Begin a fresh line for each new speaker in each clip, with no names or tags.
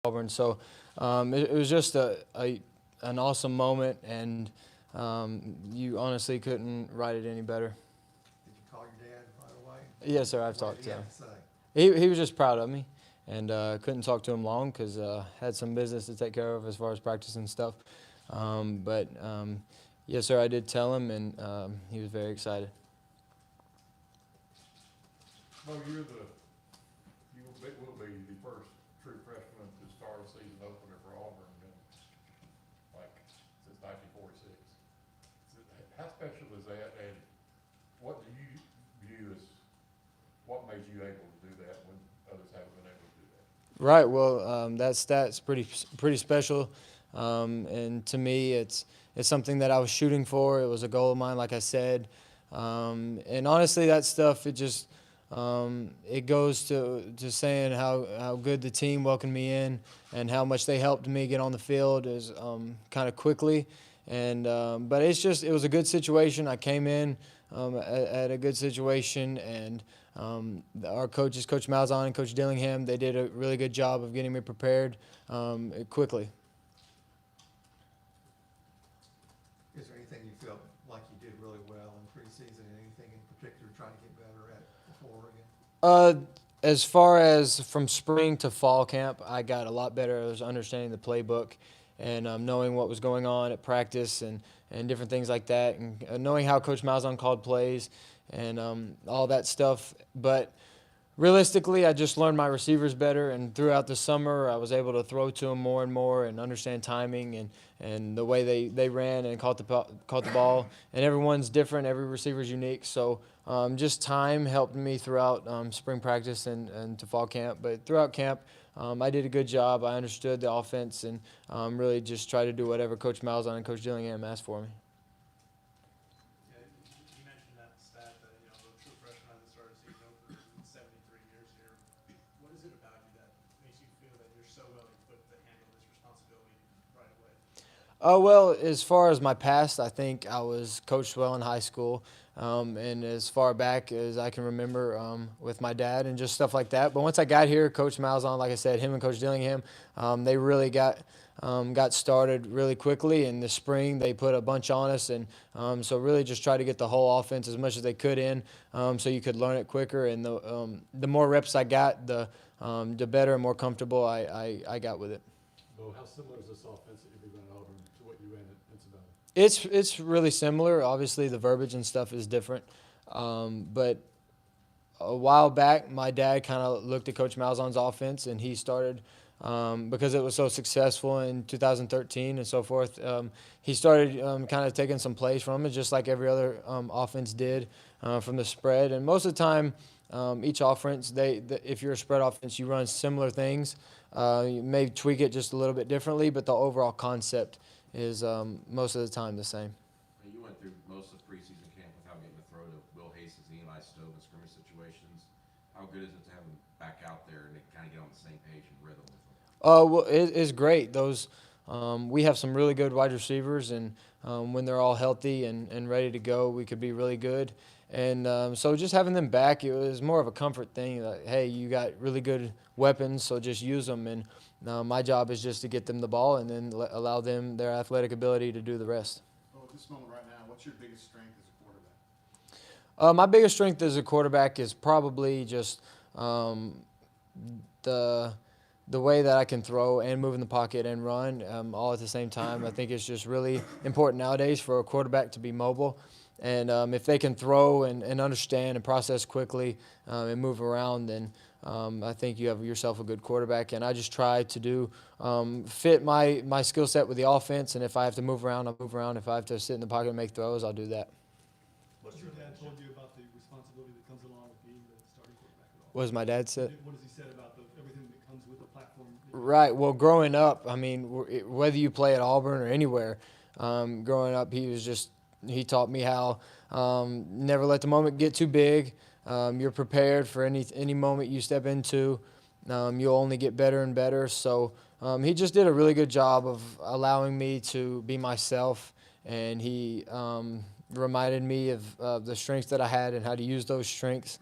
Auburn. So it was just an awesome moment, and you honestly couldn't write it any better.
Did you call your dad right away?
Yes, sir. I've
What
talked
did
to
he
him.
have to say?
He was just proud of me, and couldn't talk to him long because had some business to take care of as far as practice and stuff. But yes, sir. I did tell him, and he was very excited.
Bo, you will be the first true freshman to start a season opener for Auburn in, since 1946. How special is that, and what do you view as what made you able to do that when others haven't been able to do that?
Right. Well, that stat's pretty special, and to me, it's something that I was shooting for. It was a goal of mine, like I said, and honestly, that stuff it goes to saying how good the team welcomed me in and how much they helped me get on the field is kind of quickly, and but it was a good situation. I came in at a good situation, and our coaches, Coach Malzahn and Coach Dillingham, they did a really good job of getting me prepared quickly.
Is there anything you felt like you did really well in preseason, and anything in particular trying to get better at before Oregon?
As far as from spring to fall camp, I got a lot better. I was understanding the playbook and knowing what was going on at practice and different things like that, and knowing how Coach Malzahn called plays and all that stuff. But realistically, I just learned my receivers better, and throughout the summer, I was able to throw to them more and more and understand timing and the way they ran and caught the ball. And everyone's different. Every receiver's unique. So just time helped me throughout spring practice and to fall camp. But throughout camp, I did a good job. I understood the offense and really just tried to do whatever Coach Malzahn and Coach Dillingham asked for me.
Yeah, you mentioned that stat that the true freshman hasn't started a season opener in 73 years here. What is it about you that makes you feel that you're so well equipped to handle this responsibility right away?
Well, as far as my past, I think I was coached well in high school, and as far back as I can remember with my dad and just stuff like that. But once I got here, Coach Malzahn, like I said, him and Coach Dillingham, they really got started really quickly. In the spring, they put a bunch on us, and so really just try to get the whole offense as much as they could in, so you could learn it quicker. And the more reps I got, the better and more comfortable I got with it.
Bo, how similar is this offense that you've been at Auburn to what you ran at Cincinnati?
It's really similar. Obviously, the verbiage and stuff is different, but a while back, my dad kind of looked at Coach Malzahn's offense, and he started because it was so successful in 2013 and so forth. He started kind of taking some plays from it, just like every other offense did from the spread. And most of the time, each offense, if you're a spread offense, you run similar things. You may tweak it just a little bit differently, but the overall concept is most of the time the same.
You went through most of preseason camp without getting to throw to Will Hastings and Eli Stove in scrimmage situations. How good is it to have them back out there and they kind of get on the same page and rhythm with them?
Well, it's great. We have some really good wide receivers, and when they're all healthy and ready to go, we could be really good. And so just having them back, it was more of a comfort thing. Like, hey, you got really good weapons, so just use them. And my job is just to get them the ball and then allow them their athletic ability to do the rest.
Well, at this moment right now, what's your biggest strength as a quarterback?
My biggest strength as a quarterback is probably just the way that I can throw and move in the pocket and run all at the same time. I think it's just really important nowadays for a quarterback to be mobile. And if they can throw and understand and process quickly and move around, then I think you have yourself a good quarterback. And I just try to fit my skill set with the offense. And if I have to move around, I'll move around. If I have to sit in the pocket and make throws, I'll do that.
What's your dad told you about the responsibility that comes along with being the starting quarterback at all?
What has my dad said?
What has he said about everything that comes with the platform?
Right. Well, growing up, I mean, whether you play at Auburn or anywhere, growing up, he taught me how never let the moment get too big. You're prepared for any moment you step into. You'll only get better and better. So he just did a really good job of allowing me to be myself, and he reminded me of the strengths that I had and how to use those strengths.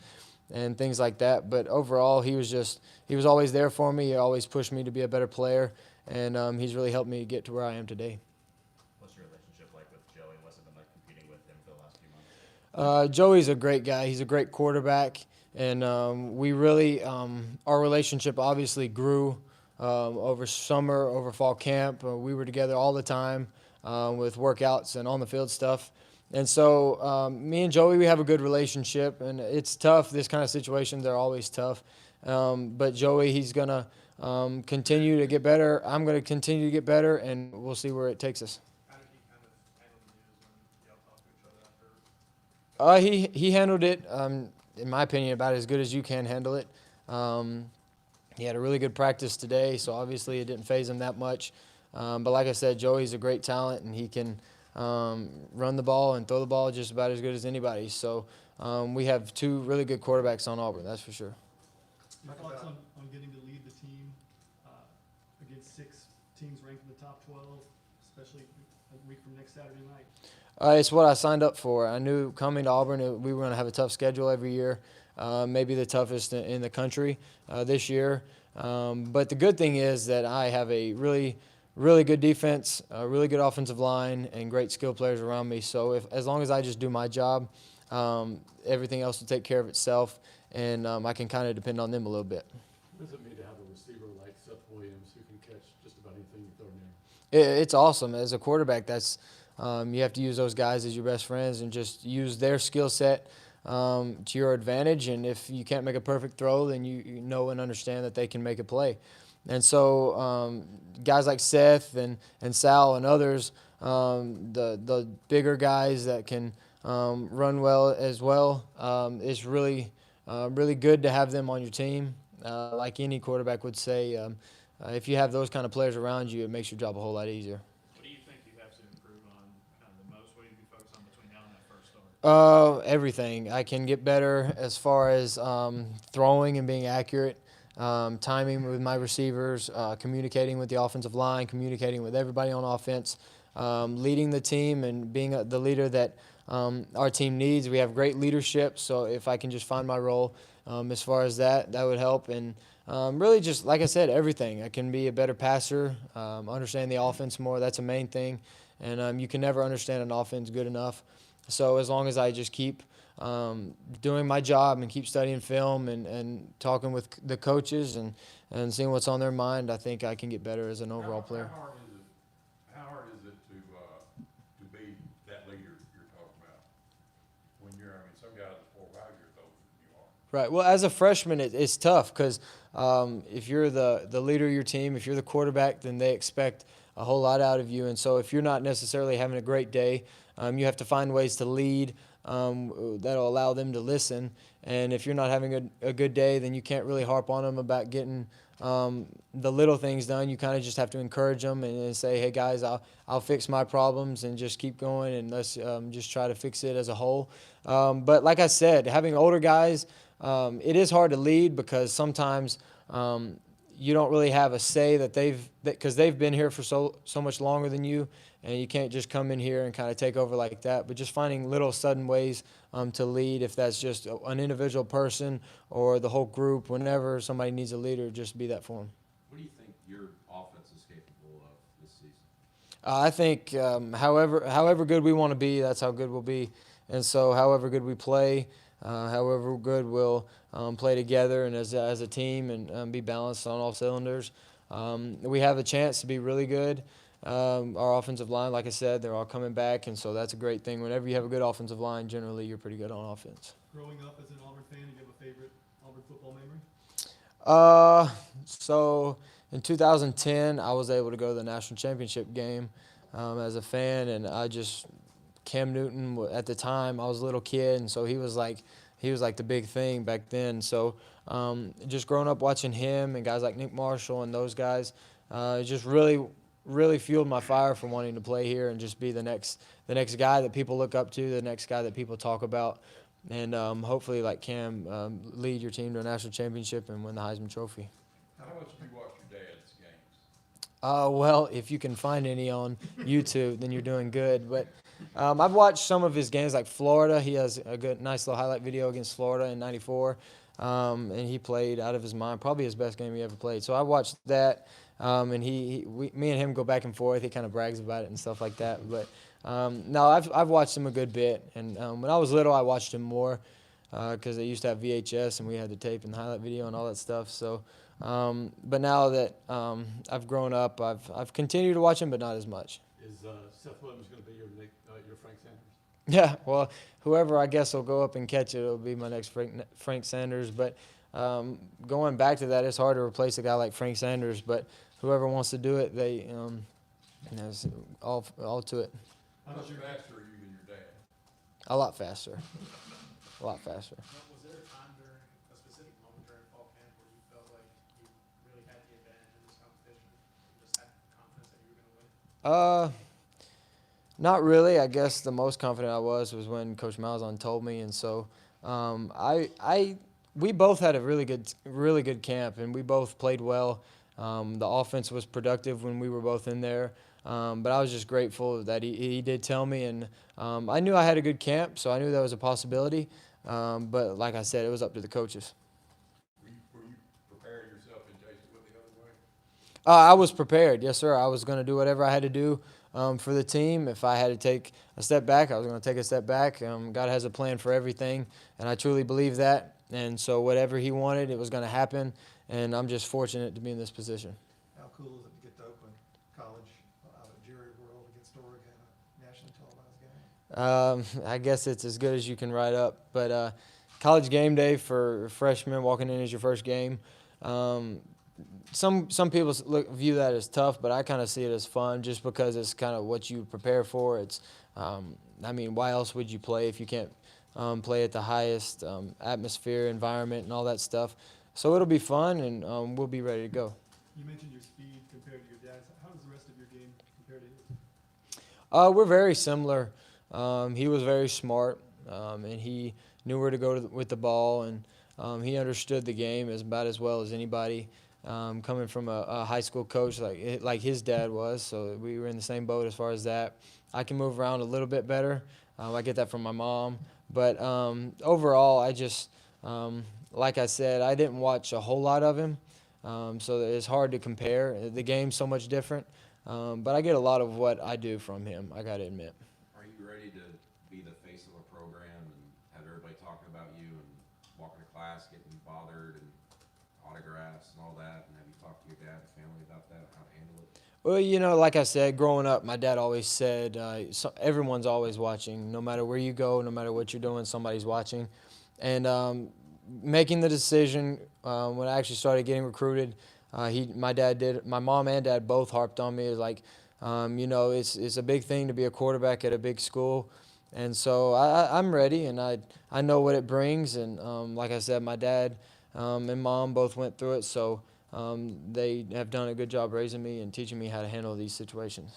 and things like that. But overall, he was always there for me. He always pushed me to be a better player, and he's really helped me get to where I am today.
What's your relationship like with Joey? What's it been like competing with him for the last few months?
Joey's a great guy. He's a great quarterback, and we really our relationship obviously grew over summer, over fall camp. We were together all the time with workouts and on the field stuff. And so me and Joey, we have a good relationship, and it's tough. This kind of situations are always tough. But Joey, he's going to continue to get better. I'm going to continue to get better, and we'll see where it takes us.
How did he kind of handle the news when y'all talked to each other after?
He handled it, in my opinion, about as good as you can handle it. He had a really good practice today, so obviously it didn't faze him that much. But like I said, Joey's a great talent, and he can run the ball and throw the ball just about as good as anybody. So we have two really good quarterbacks on Auburn, that's for sure.
Your thoughts on getting to lead the team against 6 teams ranked in the top 12, especially a week from next Saturday night?
It's what I signed up for. I knew coming to Auburn we were going to have a tough schedule every year, maybe the toughest in the country this year. But the good thing is that I have a really good defense, a really good offensive line, and great skill players around me. So as long as I just do my job, everything else will take care of itself, and I can kind of depend on them a little bit.
What does it mean to have a receiver like Seth Williams who can catch just about anything you throw near him?
It's awesome. As a quarterback, that's you have to use those guys as your best friends and just use their skill set to your advantage. And if you can't make a perfect throw, then you know and understand that they can make a play. And so guys like Seth and Sal and others, the bigger guys that can run well as well, it's really good to have them on your team. Like any quarterback would say, if you have those kind of players around you, it makes your job a whole lot easier.
What do you think you have to improve on kind of the most? What do you focus on between now and that first start?
Everything. I can get better as far as throwing and being accurate, timing with my receivers, communicating with the offensive line, communicating with everybody on offense, leading the team and being the leader that our team needs. We have great leadership, so if I can just find my role as far as that would help. And really just, like I said, everything. I can be a better passer, understand the offense more. That's a main thing. And you can never understand an offense good enough. So as long as I just keep doing my job and keep studying film and talking with the coaches and seeing what's on their mind, I think I can get better as an overall player.
How hard is it to be that leader you're talking about? When some guys are 4 or 5 years older than you are.
Right. Well, as a freshman, it's tough because if you're the leader of your team, if you're the quarterback, then they expect a whole lot out of you. And so if you're not necessarily having a great day, you have to find ways to lead that'll allow them to listen. And if you're not having a good day, then you can't really harp on them about getting the little things done. You kind of just have to encourage them and say, hey, guys, I'll fix my problems and just keep going, and let's just try to fix it as a whole. But like I said, having older guys, it is hard to lead because sometimes you don't really have a say because they've been here for so much longer than you, and you can't just come in here and kind of take over like that. But just finding little sudden ways to lead, if that's just an individual person or the whole group, whenever somebody needs a leader, just be that for them.
What do you think your offense is capable of this season?
I think however good we want to be, that's how good we'll be. And so however good we play, however good we'll play together and as a team and be balanced on all cylinders, we have a chance to be really good. Our offensive line, like I said, they're all coming back, and so that's a great thing. Whenever you have a good offensive line, generally you're pretty good on offense.
Growing up as an Auburn fan, do you have a favorite Auburn football memory?
So in 2010, I was able to go to the national championship game as a fan, and Cam Newton at the time, I was a little kid, and so he was like the big thing back then. So just growing up watching him and guys like Nick Marshall and those guys, just really fueled my fire for wanting to play here and just be the next guy that people look up to, the next guy that people talk about, and hopefully, like Cam, lead your team to a national championship and win the Heisman Trophy.
How much do you watch your dad's games?
Well, if you can find any on YouTube, then you're doing good. But I've watched some of his games, like Florida. He has a nice little highlight video against Florida in '94, and he played out of his mind. Probably his best game he ever played. So I watched that, and me and him go back and forth. He kind of brags about it and stuff like that. But no, I've watched him a good bit, and when I was little, I watched him more because they used to have VHS and we had the tape and the highlight video and all that stuff. So, but now that I've grown up, I've continued to watch him, but not as much.
Is Seth Williams going to be your Frank Sanders?
Yeah, well, whoever I guess will go up and catch it will be my next Frank Sanders. But going back to that, it's hard to replace a guy like Frank Sanders. But whoever wants to do it, they it's all to it.
How much faster are you than your dad?
A lot faster. A lot faster.
Was there a time during a specific moment during fall camp where you felt like you really had the advantage in this competition and just had confidence that you were going to win?
Not really. I guess the most confident I was when Coach Malzahn told me, and so we both had a really good camp, and we both played well. The offense was productive when we were both in there, but I was just grateful that he did tell me, and I knew I had a good camp, so I knew that was a possibility. But like I said, it was up to the coaches.
Were you preparing yourself in case it went the other way?
I was prepared, yes, sir. I was going to do whatever I had to do for the team. If I had to take a step back, I was going to take a step back. God has a plan for everything, and I truly believe that. And so whatever he wanted, it was going to happen, and I'm just fortunate to be in this position.
How cool is it to get to Oakland College out of Jerry World against Oregon, a nationally televised game?
I guess it's as good as you can write up. But college game day for freshmen walking in as your first game, some people view that as tough, but I kind of see it as fun just because it's kind of what you prepare for. It's, I mean, why else would you play if you can't play at the highest atmosphere, environment, and all that stuff? So it'll be fun, and we'll be ready to go.
You mentioned your speed compared to your dad's. How does the rest of your game compare to his?
We're very similar. He was very smart, and he knew where to go with the ball, and he understood the game about as well as anybody. Coming from a high school coach like his dad was, so we were in the same boat as far as that. I can move around a little bit better. I get that from my mom. But overall, I just, like I said, I didn't watch a whole lot of him, so it's hard to compare. The game's so much different. But I get a lot of what I do from him, I got to admit.
Are you ready to be the face of a program and have everybody talking about you and walking to class, getting bothered and autographs and all that? And have you talked to your dad and family about that, how to handle it?
Well, like I said, growing up, my dad always said, everyone's always watching. No matter where you go, no matter what you're doing, somebody's watching. And making the decision when I actually started getting recruited, my mom and dad both harped on me. It was like, it's a big thing to be a quarterback at a big school. And so I'm ready, and I know what it brings. And like I said, my dad and mom both went through it, so they have done a good job raising me and teaching me how to handle these situations.